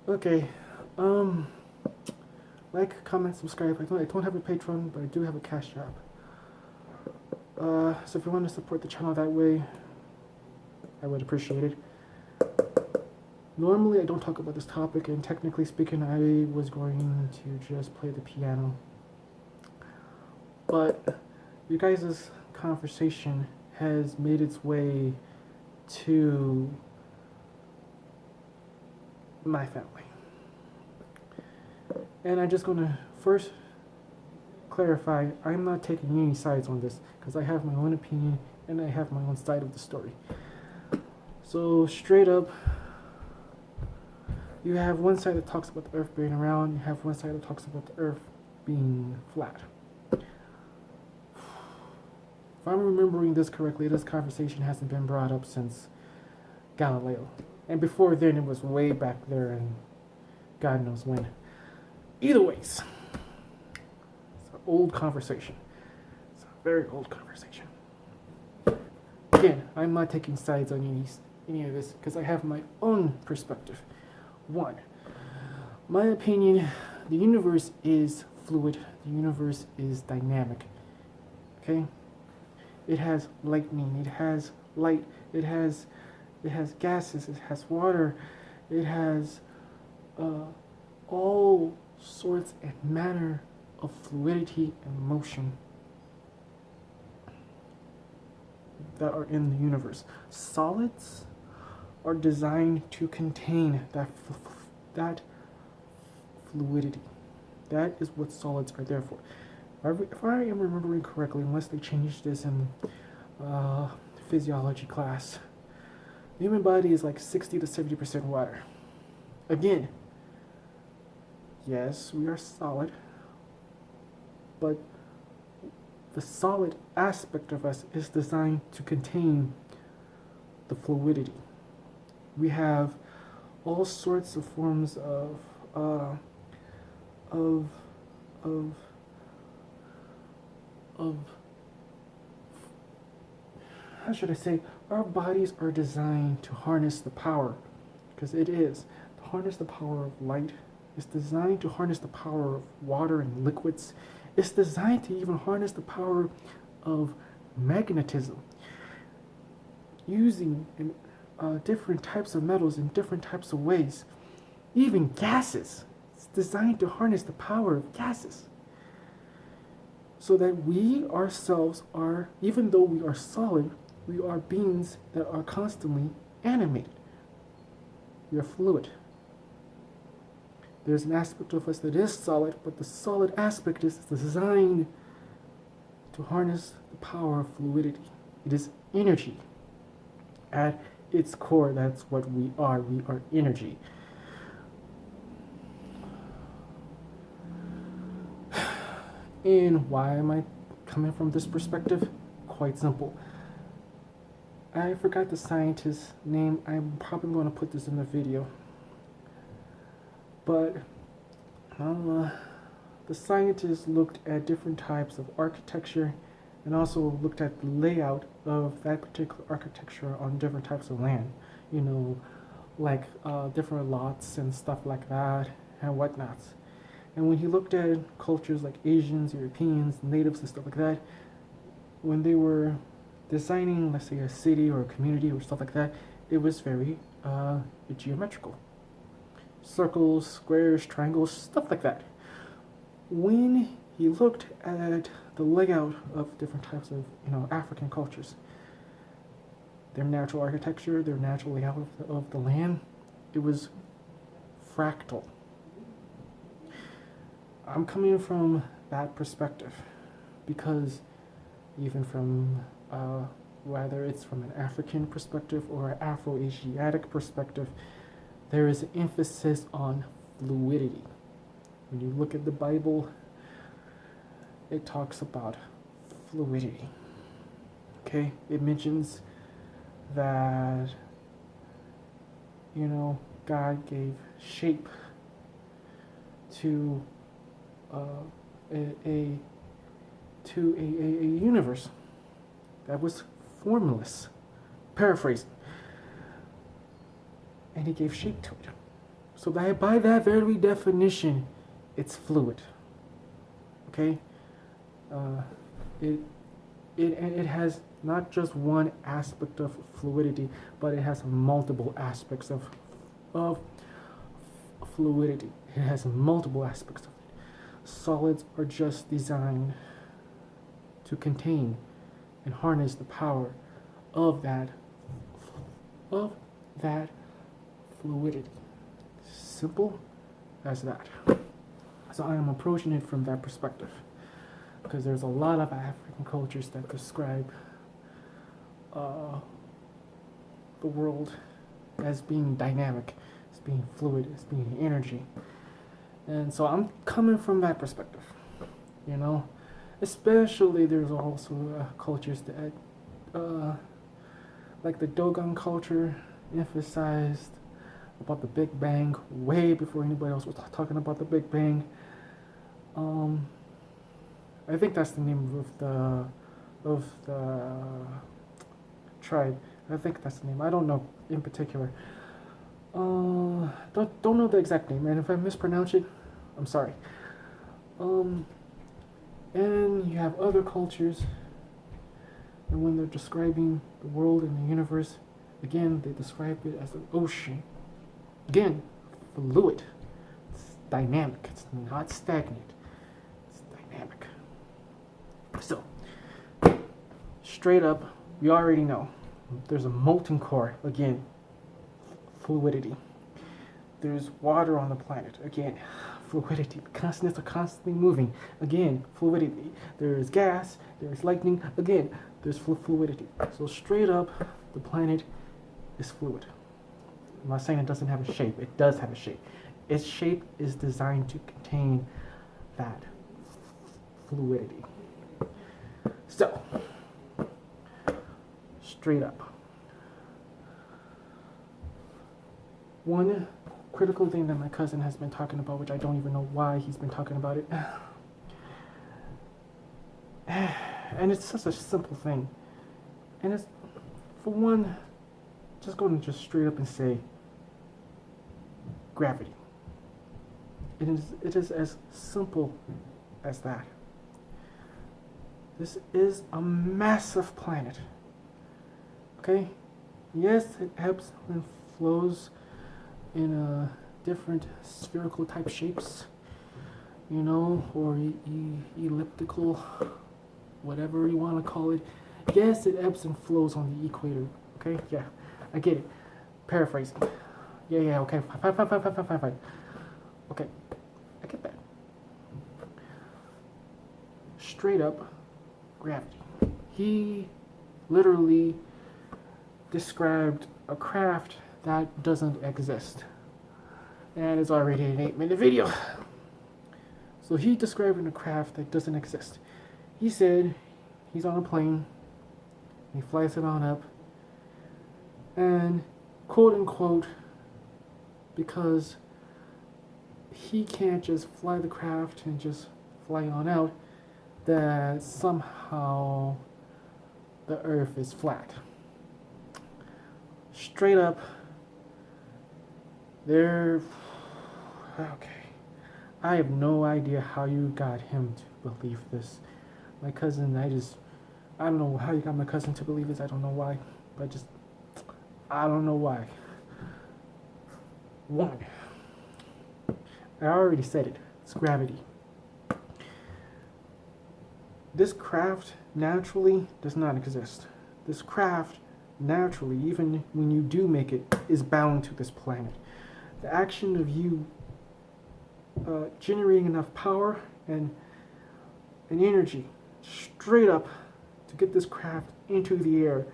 Okay. Um, like, comment, subscribe. I don't have a Patreon, but I do have a Cash App. So if you want to support the channel that way, I would appreciate it. Normally, I don't talk about this topic, and technically speaking, I was going to just play the piano. But you guys' conversation has made its way to my family. And I'm just going to first clarify, I'm not taking any sides on this because I have my own opinion and I have my own side of the story. So straight up, you have one side that talks about the earth being round, you have one side that talks about the earth being flat. If I'm remembering this correctly, this conversation hasn't been brought up since Galileo. And before then, it was way back there and God knows when. Either ways, it's an old conversation. It's a very old conversation. Again, I'm not taking sides on any of this because I have my own perspective. One, my opinion, the universe is fluid. The universe is dynamic. Okay? It has lightning. It has light. It has gases. It has water. It has all sorts and manner of fluidity and motion that are in the universe. Solids are designed to contain that fluidity. That is what solids are there for. If I am remembering correctly, unless they changed this in physiology class, the human body is like 60 to 70% water. Again, yes, we are solid, but the solid aspect of us is designed to contain the fluidity. We have all sorts of forms of how should I say, our bodies are designed to harness the power, because it is, to harness the power of light. It's designed to harness the power of water and liquids. It's designed to even harness the power of magnetism, using different types of metals in different types of ways. Even gases. It's designed to harness the power of gases. So that we ourselves are, even though we are solid, we are beings that are constantly animated. We are fluid. There's an aspect of us that is solid, but the solid aspect is designed to harness the power of fluidity. It is energy. At its core, that's what we are. We are energy. And why am I coming from this perspective? Quite simple. I forgot the scientist's name. I'm probably going to put this in the video. But the scientists looked at different types of architecture and also looked at the layout of that particular architecture on different types of land. You know, like different lots and stuff like that and whatnot. And when he looked at cultures like Asians, Europeans, natives and stuff like that, when they were designing, let's say, a city or a community or stuff like that, it was very geometrical. Circles, squares, triangles, stuff like that. When he looked at the layout of different types of, African cultures, their natural architecture, their natural layout of the land, it was fractal. I'm coming from that perspective because even from whether it's from an African perspective or an Afro-Asiatic perspective, there is an emphasis on fluidity. When you look at the Bible, it talks about fluidity. Okay? It mentions that, God gave shape to a universe that was formless. Paraphrasing. And he gave shape to it. So by that very definition, it's fluid. Okay, uh, it it has not just one aspect of fluidity, but it has multiple aspects of fluidity. It has multiple aspects of it. Solids are just designed to contain and harness the power of of that fluidity. Simple as that. So I am approaching it from that perspective, because there's a lot of African cultures that describe the world as being dynamic, as being fluid, as being energy. And so I'm coming from that perspective, you know. Especially there's also cultures that, like the Dogon culture, emphasized about the Big Bang way before anybody else was talking about the Big Bang. I think that's the name of the tribe. I think that's the name. I don't know in particular. Don't know the exact name, and if I mispronounce it, I'm sorry. And you have other cultures, and when they're describing the world and the universe, again they describe it as an ocean. Again, fluid. It's dynamic. It's not stagnant. It's dynamic. So, straight up, we already know there's a molten core. Again, fluidity. There's water on the planet. Again, fluidity. The continents are constantly moving. Again, fluidity. There's gas. There's lightning. Again, there's fluidity. So straight up, the planet is fluid. I'm not saying it doesn't have a shape. It does have a shape. Its shape is designed to contain that fluidity. So, straight up. One critical thing that my cousin has been talking about, which I don't even know why he's been talking about it, and it's such a simple thing, and it's, for one, just going to just straight up and say gravity. It is as simple as that. This is a massive planet. Okay? Yes, it ebbs and flows in different spherical type shapes, you know, or elliptical, whatever you want to call it. Yes, it ebbs and flows on the equator. Okay? Yeah, I get it. Paraphrasing. Yeah, okay. Fine. Okay, I get that. Straight up gravity. He literally described a craft that doesn't exist. And it's already an 8-minute video. So he describing a craft that doesn't exist. He said he's on a plane, he flies it on up, and quote unquote, because he can't just fly the craft and just fly on out, that somehow the earth is flat. Straight up, okay. I have no idea how you got him to believe this. My cousin, I don't know how you got my cousin to believe this. I don't know why, but I don't know why. One, I already said it. It's gravity. This craft naturally does not exist. This craft naturally, even when you do make it, is bound to this planet. The action of you generating enough power and energy straight up to get this craft into the air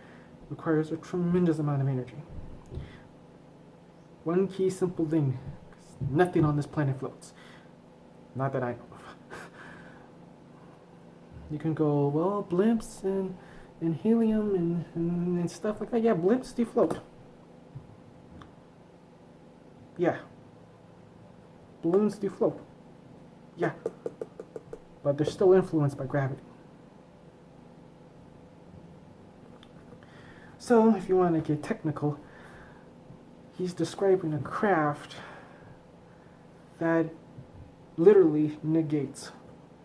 requires a tremendous amount of energy. One key simple thing, nothing on this planet floats. Not that I know of. You can go, well, blimps and helium and stuff like that. Yeah, blimps do float. Yeah. Balloons do float. Yeah. But they're still influenced by gravity. So, if you want to get technical, he's describing a craft that literally negates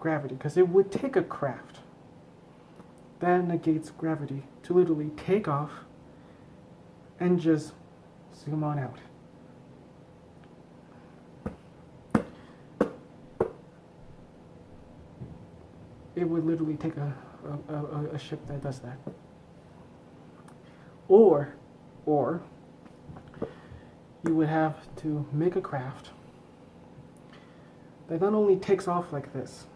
gravity, because it would take a craft that negates gravity to literally take off and just zoom on out. It would literally take a ship that does that. Or you would have to make a craft that not only takes off like this,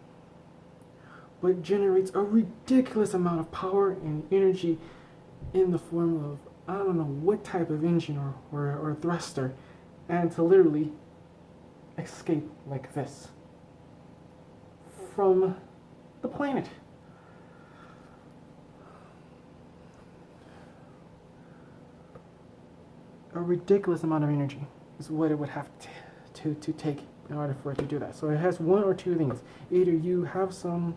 but generates a ridiculous amount of power and energy in the form of, I don't know what type of engine or thruster, and to literally escape like this from the planet. A ridiculous amount of energy is what it would have to take in order for it to do that. So it has one or two things. Either you have some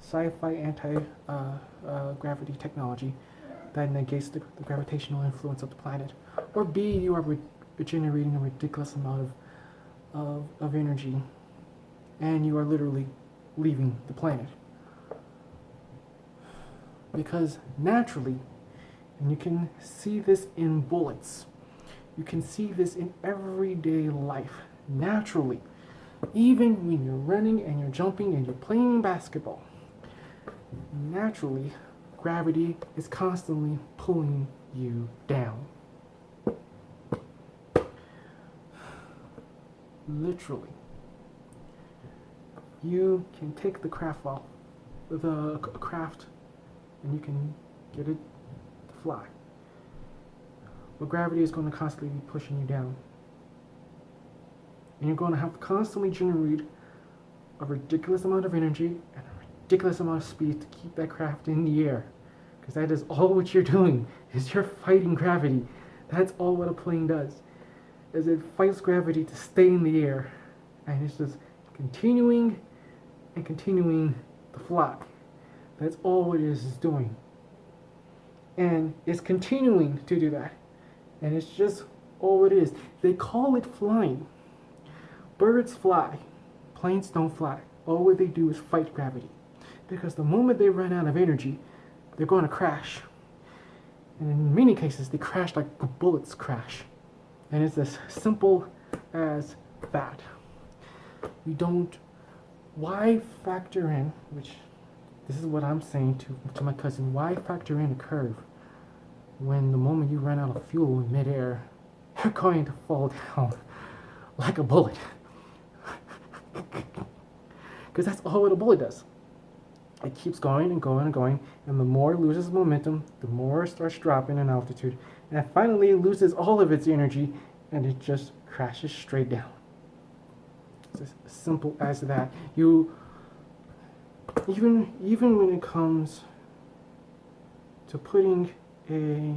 sci-fi anti-gravity technology that negates the gravitational influence of the planet, or B, you are generating a ridiculous amount of energy and you are literally leaving the planet. Because naturally, and you can see this in bullets, you can see this in everyday life, naturally, even when you're running and you're jumping and you're playing basketball, naturally, gravity is constantly pulling you down. Literally. You can take the craft off, the craft, and you can get it to fly. But gravity is going to constantly be pushing you down. And you're going to have to constantly generate a ridiculous amount of energy and a ridiculous amount of speed to keep that craft in the air. Because that is all what you're doing, is you're fighting gravity. That's all what a plane does, is it fights gravity to stay in the air. And it's just continuing and continuing to fly. That's all it is doing. And it's continuing to do that. And it's just all it is. They call it flying. Birds fly. Planes don't fly. All what they do is fight gravity. Because the moment they run out of energy, they're going to crash. And in many cases, they crash like bullets crash. And it's as simple as that. You don't... Why factor in, which this is what I'm saying to my cousin, why factor in a curve when the moment you run out of fuel in midair, you're going to fall down like a bullet? Because that's all what a bullet does. It keeps going and going and going, and the more it loses momentum, the more it starts dropping in altitude, and finally it loses all of its energy, and it just crashes straight down. It's as simple as that. You, even when it comes to putting a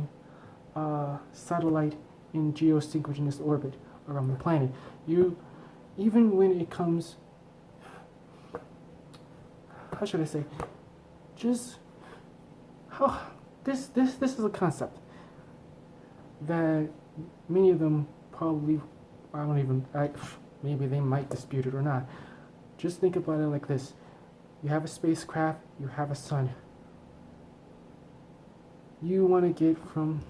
satellite in geosynchronous orbit around the planet, even when it comes, how should I say, just how this is a concept that many of them probably, maybe they might dispute it or not. Just think about it like this. You have a spacecraft, you have a sun. You want to get from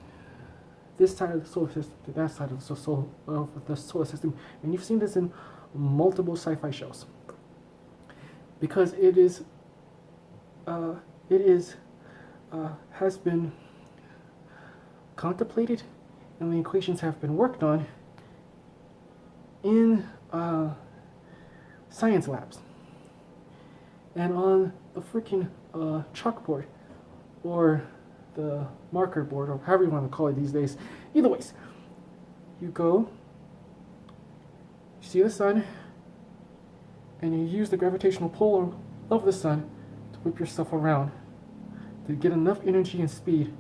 this side of the solar system to that side of the solar system, and you've seen this in multiple sci-fi shows. Because it has been contemplated, and the equations have been worked on in science labs and on the freaking chalkboard or the marker board, or however you want to call it these days. Either ways, you go, you see the sun, and you use the gravitational pull of the sun to whip yourself around to get enough energy and speed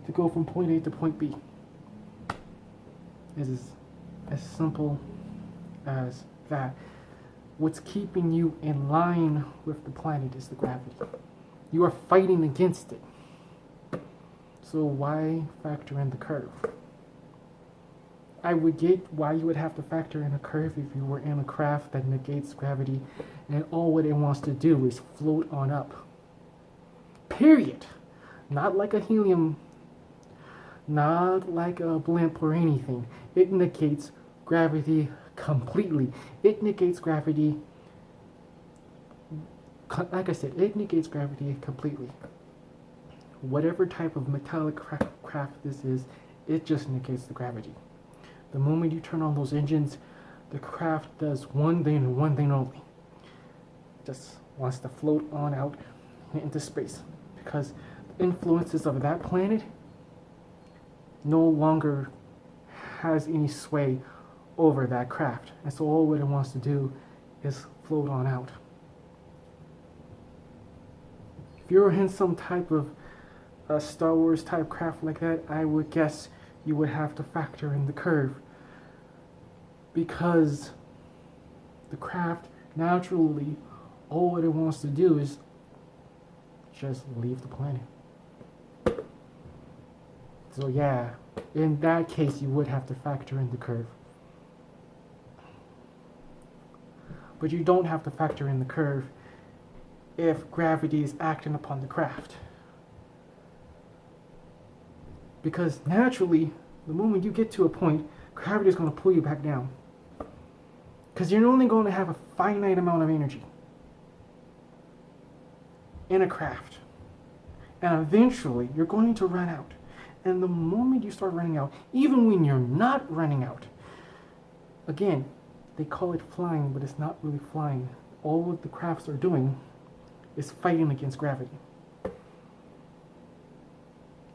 to go from point A to point B. It is as simple as that. What's keeping you in line with the planet is the gravity. You are fighting against it. So why factor in the curve? I would get why you would have to factor in a curve if you were in a craft that negates gravity and all what it wants to do is float on up. Period. Not like a helium, not like a blimp or anything. It negates gravity completely. It negates gravity, like I said, it negates gravity completely. Whatever type of metallic craft this is, it just negates the gravity. The moment you turn on those engines, the craft does one thing and one thing only. It just wants to float on out into space because the influences of that planet no longer has any sway over that craft. And so all what it wants to do is float on out. If you're in some type of Star Wars type craft like that, I would guess you would have to factor in the curve because the craft naturally all it wants to do is just leave the planet. So yeah, in that case you would have to factor in the curve. But you don't have to factor in the curve if gravity is acting upon the craft. Because naturally, the moment you get to a point, gravity is going to pull you back down. Because you're only going to have a finite amount of energy in a craft. And eventually, you're going to run out. And the moment you start running out, even when you're not running out, again, they call it flying, but it's not really flying. All what the crafts are doing is fighting against gravity.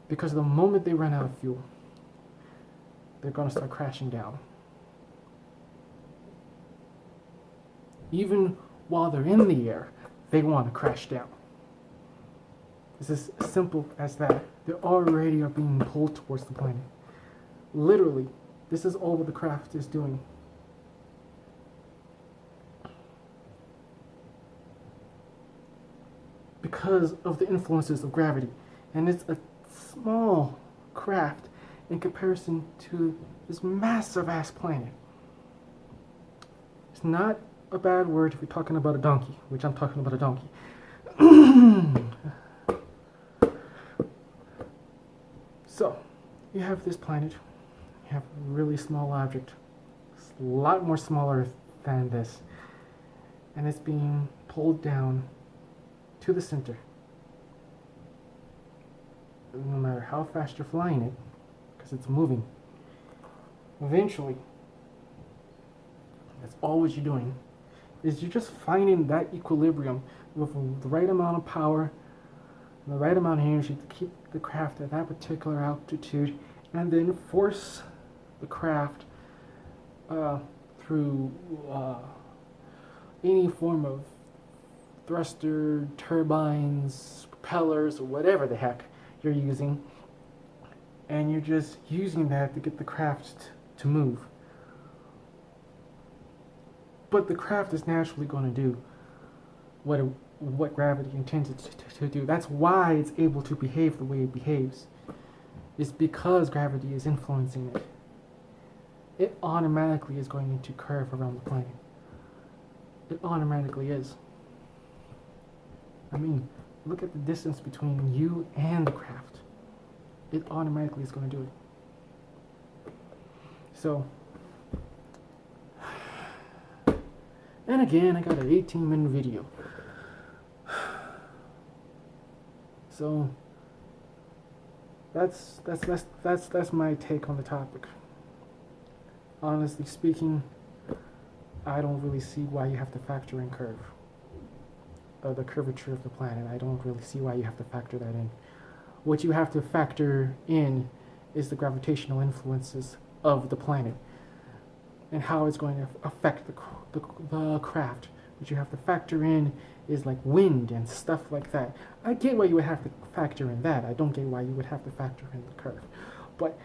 Because the moment they run out of fuel, they're going to start crashing down. Even while they're in the air, they want to crash down. It's as simple as that. They already are being pulled towards the planet. Literally, this is all what the craft is doing. Because of the influences of gravity. And it's a small craft in comparison to this massive ass planet. It's not a bad word if you're talking about a donkey, which I'm talking about a donkey. So, you have this planet, you have a really small object, it's a lot more smaller than this, and it's being pulled down to the center. No matter how fast you're flying it, because it's moving, eventually, that's always you're doing, is you're just finding that equilibrium with the right amount of power, the right amount of energy to keep the craft at that particular altitude, and then force the craft through any form of thruster, turbines, propellers, or whatever the heck you're using, and you're just using that to get the craft to move. But the craft is naturally going to do what gravity intends it to do. That's why it's able to behave the way it behaves. It's because gravity is influencing it. It automatically is going to curve around the planet. It automatically is. I mean, look at the distance between you and the craft. It automatically is going to do it. So, and again, I got an 18-minute video. So that's my take on the topic. Honestly speaking, I don't really see why you have to factor in the curvature of the planet. I don't really see why you have to factor that in. What you have to factor in is the gravitational influences of the planet and how it's going to affect the craft. What you have to factor in is like wind and stuff like that. I get why you would have to factor in that. I don't get why you would have to factor in the curve. But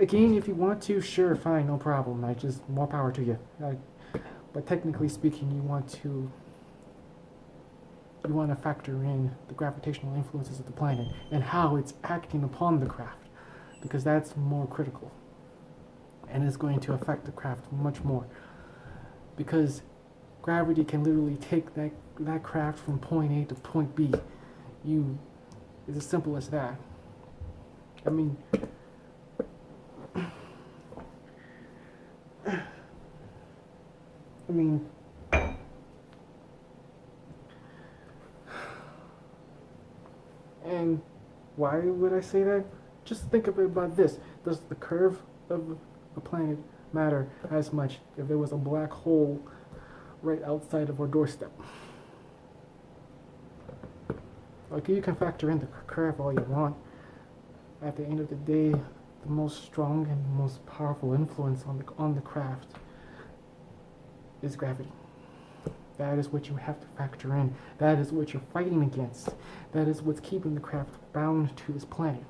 again, if you want to, sure, fine, no problem. I just more power to you. But technically speaking, you want to factor in the gravitational influences of the planet and how it's acting upon the craft, because that's more critical. and it's going to affect the craft much more, because gravity can literally take that craft from point A to point B. It's as simple as that. I mean, I mean, and why would I say that? Just think of it about this. Does the curve of a planet matter as much if there was a black hole right outside of our doorstep? Like, you can factor in the curve all you want. At the end of the day, the most strong and most powerful influence on the craft is gravity. That is what you have to factor in. That is what you're fighting against. That is what's keeping the craft bound to this planet.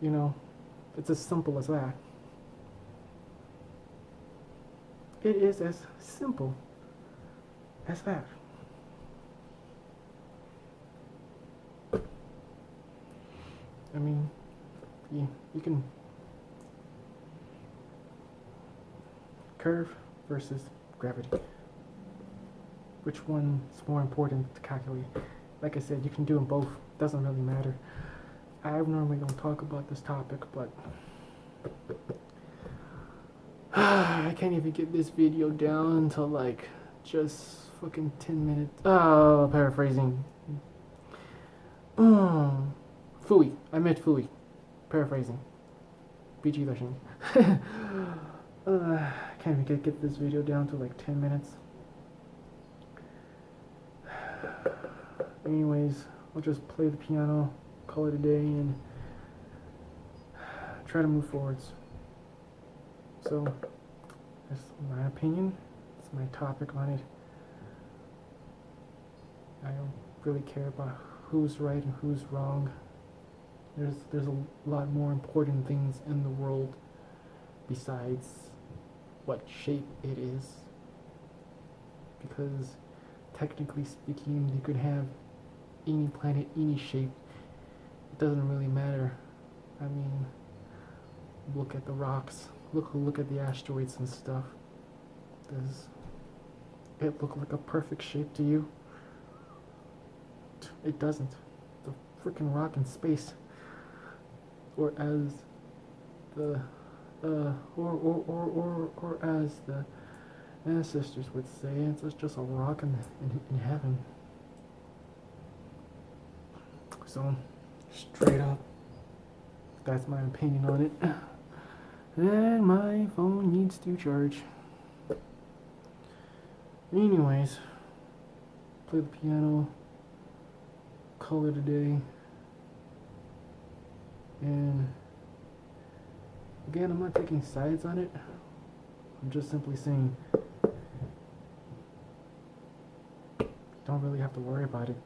You know, it's as simple as that. It is as simple as that. I mean, you can curve versus gravity. Which one's more important to calculate? Like I said, you can do them both. Doesn't really matter. I normally don't talk about this topic, but I can't even get this video down to like just fucking 10 minutes. Oh, paraphrasing. Fooey. I meant fooey. Paraphrasing. PG version. I can't even get this video down to like 10 minutes. Anyways, I'll just play the piano, call it a day, and try to move forwards. So, that's my opinion. It's my topic on it. I don't really care about who's right and who's wrong. There's a lot more important things in the world besides what shape it is. Because technically speaking, you could have any planet, any shape. It doesn't really matter. I mean, look at the rocks. Look at the asteroids and stuff. Does it look like a perfect shape to you? It doesn't. The freaking rock in space, or as the or as the ancestors would say, it's just a rock in heaven. So, straight up, that's my opinion on it. And my phone needs to charge. Anyways, play the piano, call it a day, and again, I'm not taking sides on it. I'm just simply saying, don't really have to worry about it.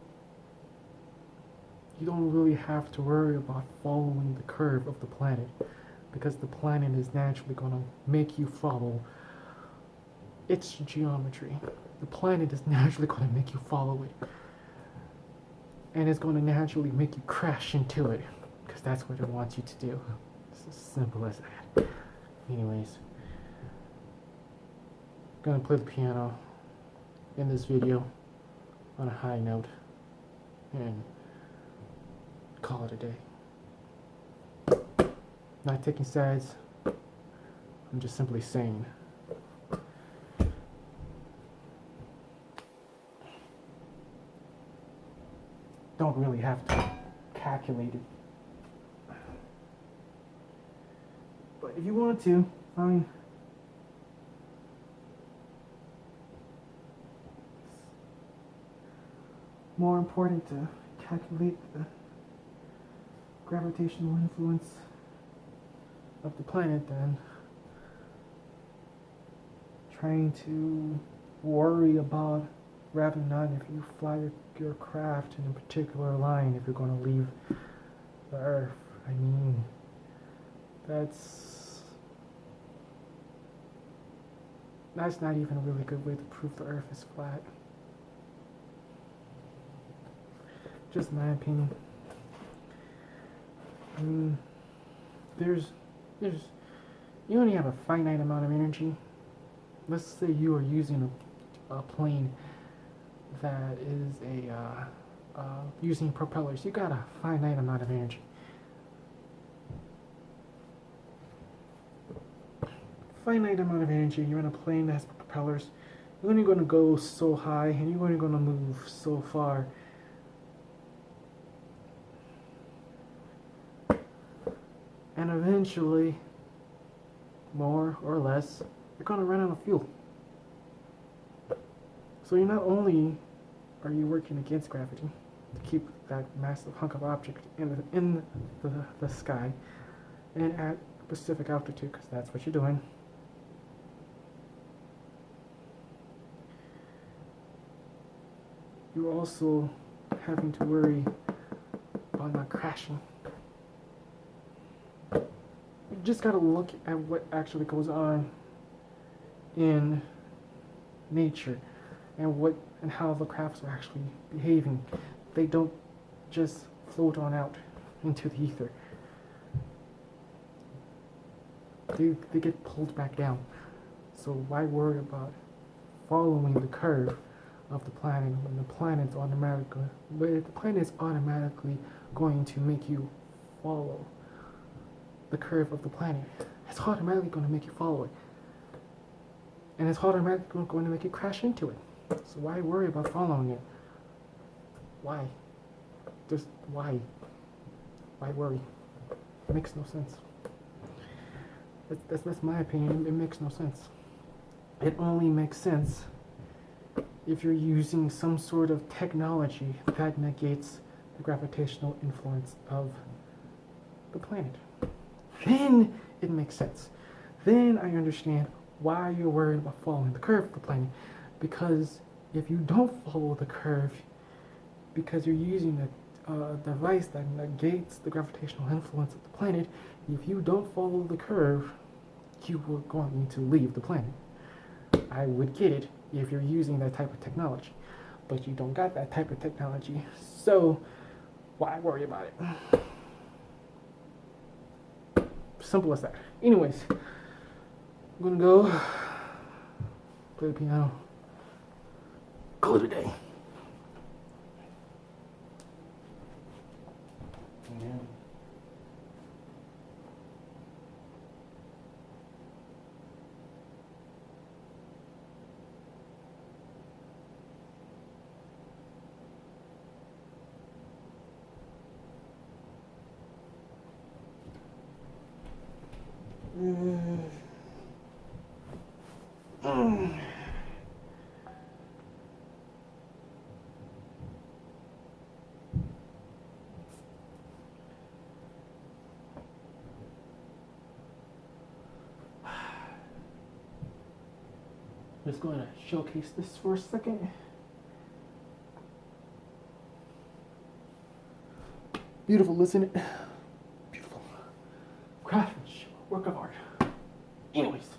You don't really have to worry about following the curve of the planet, because the planet is naturally going to make you follow its geometry. The planet is naturally going to make you follow it. And it's going to naturally make you crash into it, because that's what it wants you to do. It's as simple as that. Anyways, I'm going to play the piano in this video on a high note and call it a day. Not taking sides, I'm just simply saying. Don't really have to calculate it. But if you want to, fine. It's more important to calculate the gravitational influence of the planet than trying to worry about rather not if you fly your craft in a particular line if you're going to leave the Earth. I mean, that's not even a really good way to prove the Earth is flat. Just my opinion. I mean, there's there's you only have a finite amount of energy. Let's say you are using a plane that is using propellers. You got a finite amount of energy. Finite amount of energy. You're in a plane that has propellers. You're only going to go so high, and you're only going to move so far. And eventually, more or less, you're going to run out of fuel. So you're not only are you working against gravity to keep that massive hunk of object in the sky and at a specific altitude, because that's what you're doing. You're also having to worry about not crashing. You just gotta look at what actually goes on in nature and how the crafts are actually behaving. They don't just float on out into the ether. They get pulled back down. So why worry about following the curve of the planet when the planet's automatically going to make you follow the curve of the planet? It's automatically going to make you follow it. And it's automatically going to make you crash into it. So why worry about following it? Why? Just why? Why worry? It makes no sense. That's my opinion. It makes no sense. It only makes sense if you're using some sort of technology that negates the gravitational influence of the planet. Then it makes sense. Then I understand why you're worried about following the curve of the planet. Because if you don't follow the curve, because you're using a device that negates the gravitational influence of the planet, if you don't follow the curve, you are going to leave the planet. I would get it if you're using that type of technology, but you don't got that type of technology, so why worry about it? Simple as that. Anyways, I'm gonna go play the piano, call it a day. Amen. Just going to showcase this for a second. Beautiful, isn't it? Beautiful. Craftsmanship, work of art. Anyways.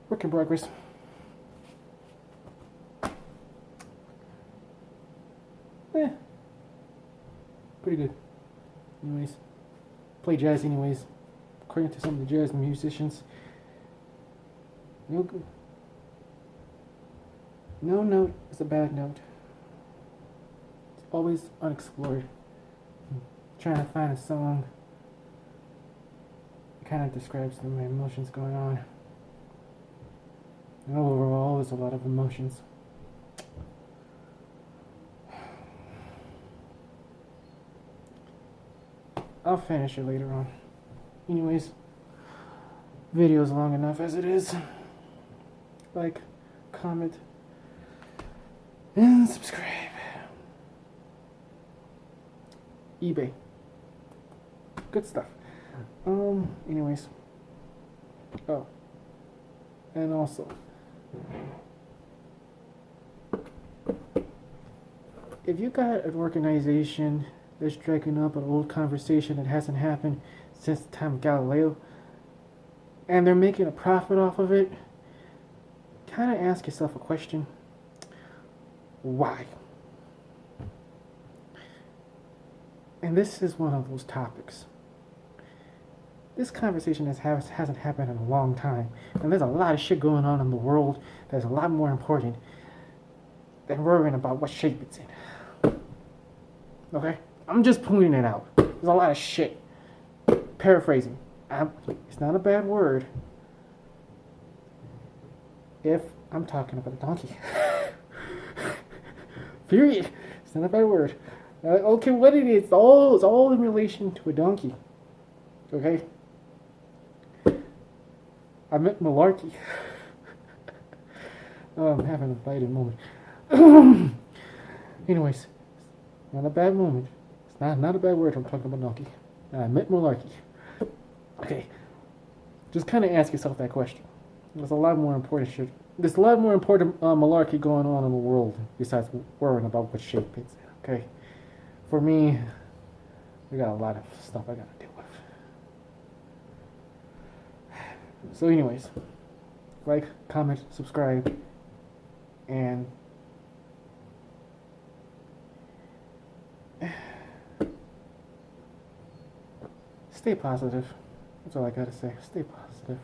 Work in progress. Pretty good. Anyways, play jazz anyways. According to some of the jazz musicians, no note is a bad note. It's always unexplored. Trying to find a song that kind of describes my emotions going on. And overall, there's a lot of emotions. I'll finish it later on. Anyways, video's long enough as it is. Like, comment, and subscribe. eBay. Good stuff. Anyways. Oh. And also, if you got an organization that's dragging up an old conversation that hasn't happened since the time of Galileo, and they're making a profit off of it, kind of ask yourself a question. Why? And this is one of those topics. This conversation hasn't happened in a long time, and there's a lot of shit going on in the world that's a lot more important than worrying about what shape it's in. Okay? I'm just pointing it out. There's a lot of shit. Paraphrasing. It's not a bad word if I'm talking about a donkey. Period. It's not a bad word. Okay, what it is, it's all in relation to a donkey. Okay? I meant malarkey. Oh, I'm having a biting moment. Anyways, not a bad moment. It's not a bad word. I'm talking about donkey. I meant malarkey. Okay. Just kind of ask yourself that question. There's a lot more important shit. There's a lot more important malarkey going on in the world besides worrying about what shape it's in. Okay. For me, we got a lot of stuff I gotta deal with. So anyways, like, comment, subscribe, and stay positive. That's all I gotta say. Stay positive.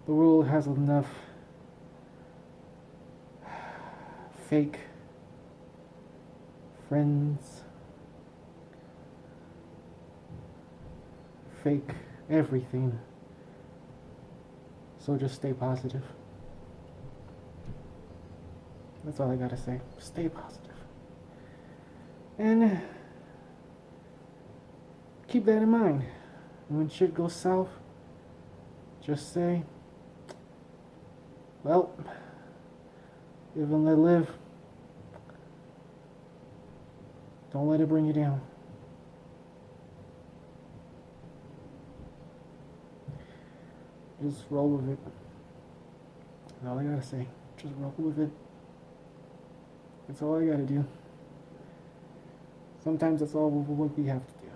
The world has enough fake friends, fake everything. So just stay positive. That's all I gotta say. Stay positive. And keep that in mind. When shit goes south, just say, well, live and let live. Don't let it bring you down. Just roll with it. That's all I gotta say. Just roll with it. That's all I gotta do. Sometimes that's all what we have to do.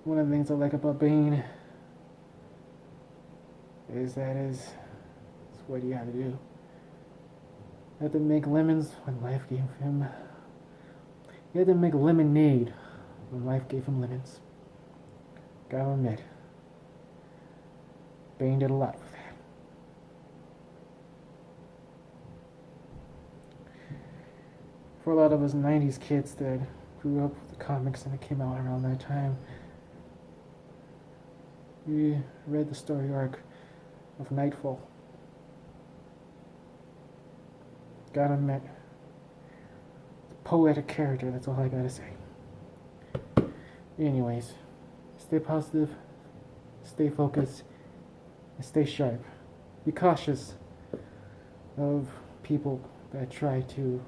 One of the things I like about Bane is it's what you have to do. You have to make lemons when life gave him. You had to make lemonade when life gave him lemons. Gotta admit, Bane did a lot with that. For a lot of us 90s kids that grew up with the comics and it came out around that time, we read the story arc of Nightfall. Gotta admit, poetic character, that's all I gotta say. Anyways, stay positive, stay focused, and stay sharp. Be cautious of people that try to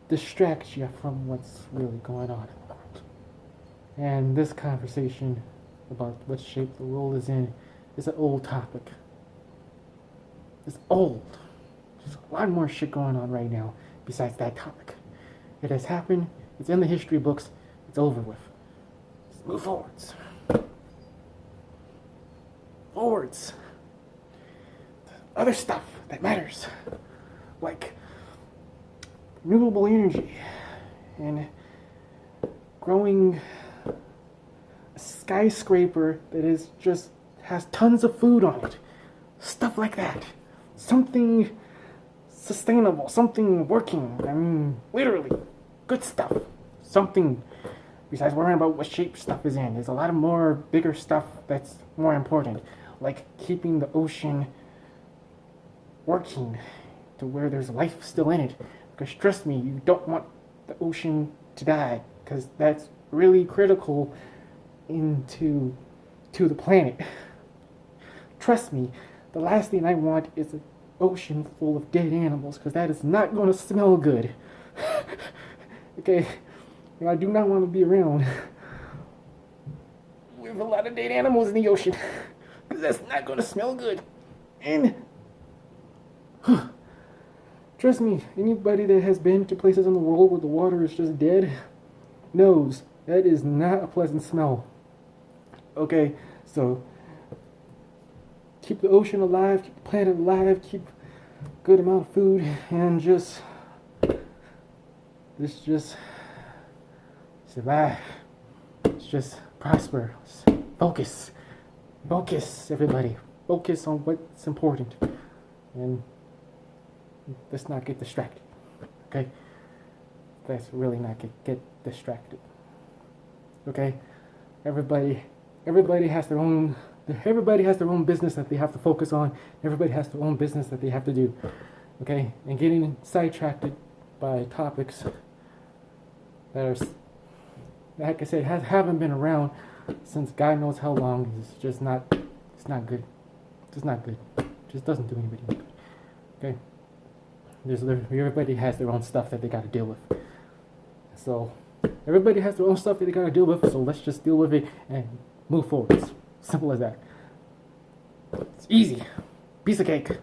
distract you from what's really going on in the world. And this conversation about what shape the world is in is an old topic. It's old. There's a lot more shit going on right now besides that topic. It has happened. It's in the history books. It's over with. Let's move forwards. Forwards. Other stuff that matters, like renewable energy and growing a skyscraper that is just has tons of food on it. Stuff like that. Something sustainable, something working. I mean, literally, good stuff. Something besides worrying about what shape stuff is in. There's a lot of more bigger stuff that's more important, like keeping the ocean working to where there's life still in it. Because trust me, you don't want the ocean to die, because that's really critical to the planet. Trust me, the last thing I want is an ocean full of dead animals, because that is not going to smell good. Okay, and I do not want to be around with a lot of dead animals in the ocean, because that's not going to smell good. And trust me, anybody that has been to places in the world where the water is just dead knows that is not a pleasant smell. Okay, so keep the ocean alive, keep the planet alive, keep a good amount of food, and just survive. Let's just prosper. Let's focus, everybody. Focus on what's important, and let's not get distracted. Okay, let's really not get distracted. Okay, everybody has their own. Everybody has their own business that they have to focus on. Everybody has their own business that they have to do. Okay, and getting sidetracked by topics that are, like I said, haven't been around since God knows how long is just not. It's not good. It's not good. It just doesn't do anybody good. Okay. Everybody has their own stuff that they got to deal with. So everybody has their own stuff that they got to deal with. So let's just deal with it and move forward. It's simple as that. It's easy. Piece of cake.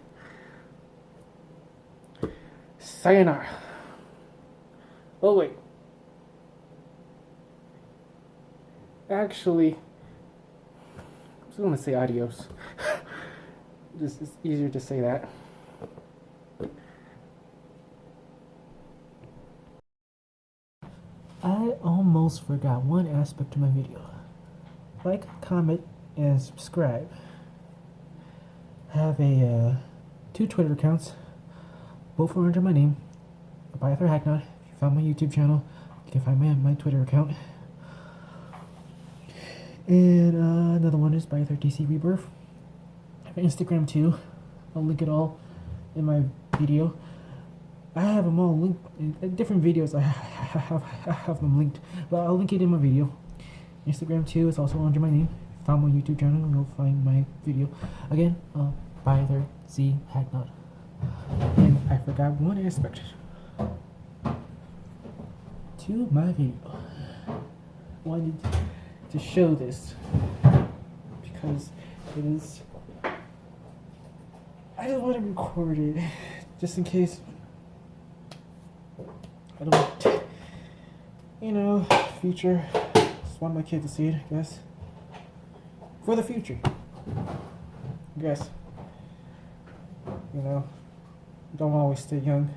Sayonara. Oh wait. Actually, I was going to say adios. Just it's easier to say that. I almost forgot one aspect of my video. Like, comment, and subscribe. I have two Twitter accounts. Both are under my name. F.F.F. If you found my YouTube channel, you can find my Twitter account. And another one is F.F.F. Rebirth. I have Instagram too. I'll link it all in my video. I have them all linked in different videos. I have them linked, but I'll link it in my video. Instagram too is also under my name. Found my YouTube channel, you'll find my video. Again, F.F.F. And I forgot one aspect to my video. I wanted to show this because it is. I just want to record it just in case. I don't, future. Just want my kid to see it, I guess. For the future. I guess. Don't always stay young.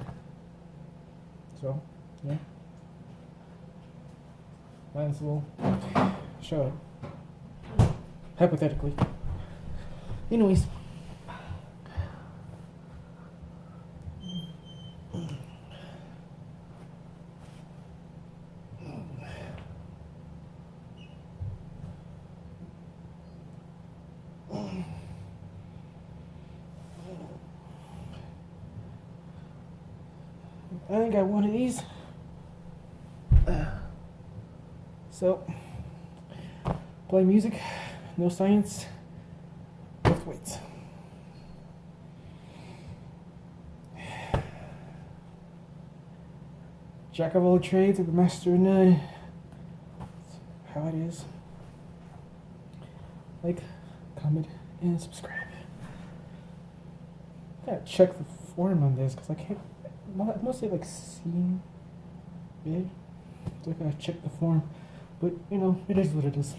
So, yeah. Might as well show it. Hypothetically. Anyways. I ain't got one of these. So, play music, no science, lift weights. Jack of all trades and the master of none. That's how it is. Like, comment, and subscribe. I gotta check the form on this because I can't I'm gonna say like C, big. So I gotta check the form, but you know, it is what it is.